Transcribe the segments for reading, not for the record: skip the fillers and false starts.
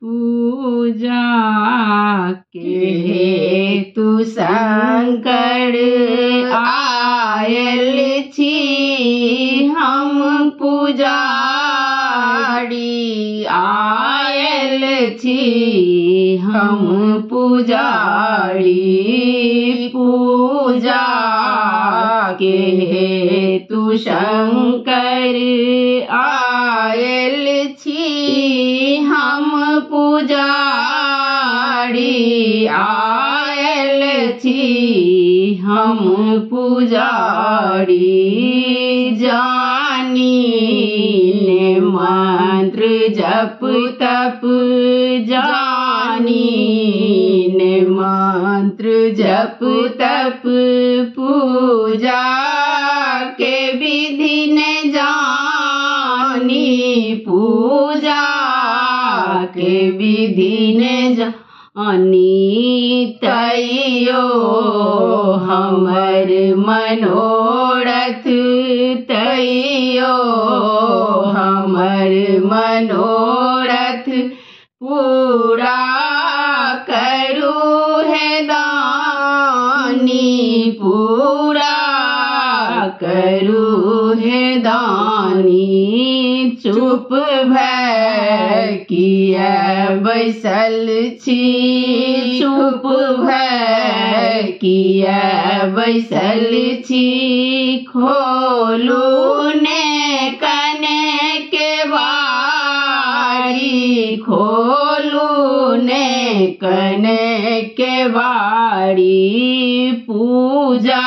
पूजा के हेतु संकट आयल छी हम पुजारी, आयल छी हम पुजारी। पूजा के हेतु शंकर आयल छी हम पुजारी, आयल छी हम पुजारी। जानी ने मंत्र जप तप, जानी ने मंत्र जप तप, पूजा के विधि ने जानी, पूजा के विधि ने जानी। तैयो हमर मनोरथ, तैयो हमर मनोरथ पूरा करू है दानी, पूरा करू है दानी। चुप भय किया बैसल छी, चुप भय किया बैसल छी। खोलू ने कने के बारी, खोलू ने कने के बारी। पूजा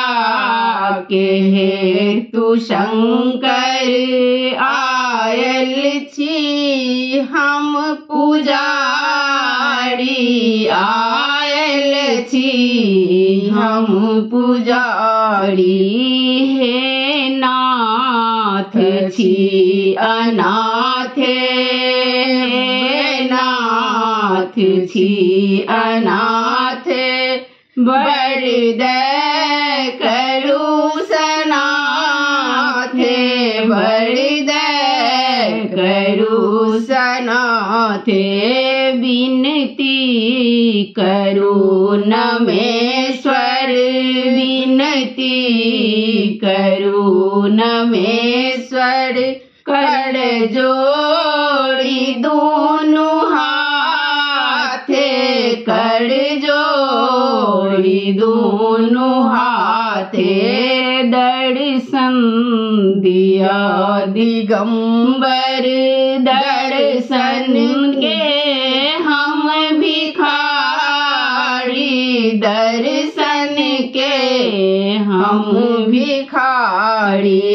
के हेतु शंकर आयल छी हम पुजारी, आयल छी हम पुजारी। हे नाथ छी अनाथ, हे नाथ छी अनाथ, बरदय करू सनाथ, बरदय करू सनाथ। विनती करू नमेश्वर, विनती करू नमेश्वर। कर जोड़ी दोनों हाथ, कर जोड़ी दोनों हाथ। दर्शन दिया दिगंबर, दर्शन के हम भिखारी, दर्शन के हम भिखारी।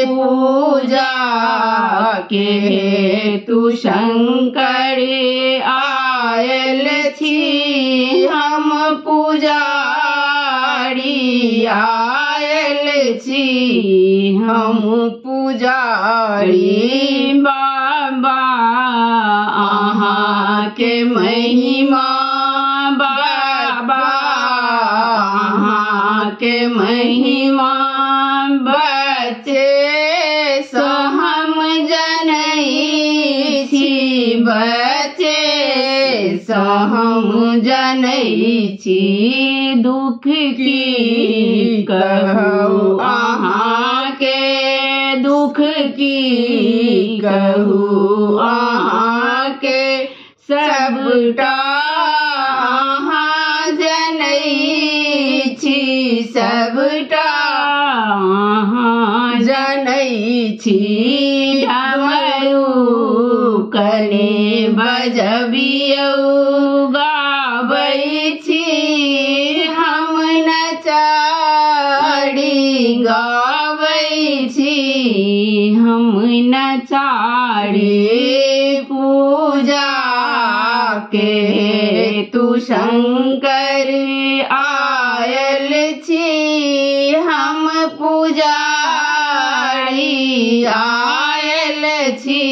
पूजा के हेतु शंकर आयल छी हम पुजारी, आयल छी हम पुजारी। बाबा अहाँ के महिमा, बाबा अहाँ के महिमा। बच्चे सो हम जनई छी, बच्चे सो हम जनई छी। दुख की कहू अहाँ के, दुख की कहू अहाँ के। सबटा अहाँ जनई छी, सबटा अहाँ जनई छी। डमरू कने बजबियौ गाबै छी हम नचारी, गाबै छी हम नचारी। पूजा के हेतु शंकर आयल छी हम पुजारी, आयल छी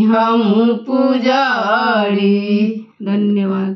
हम पुजारी। धन्यवाद।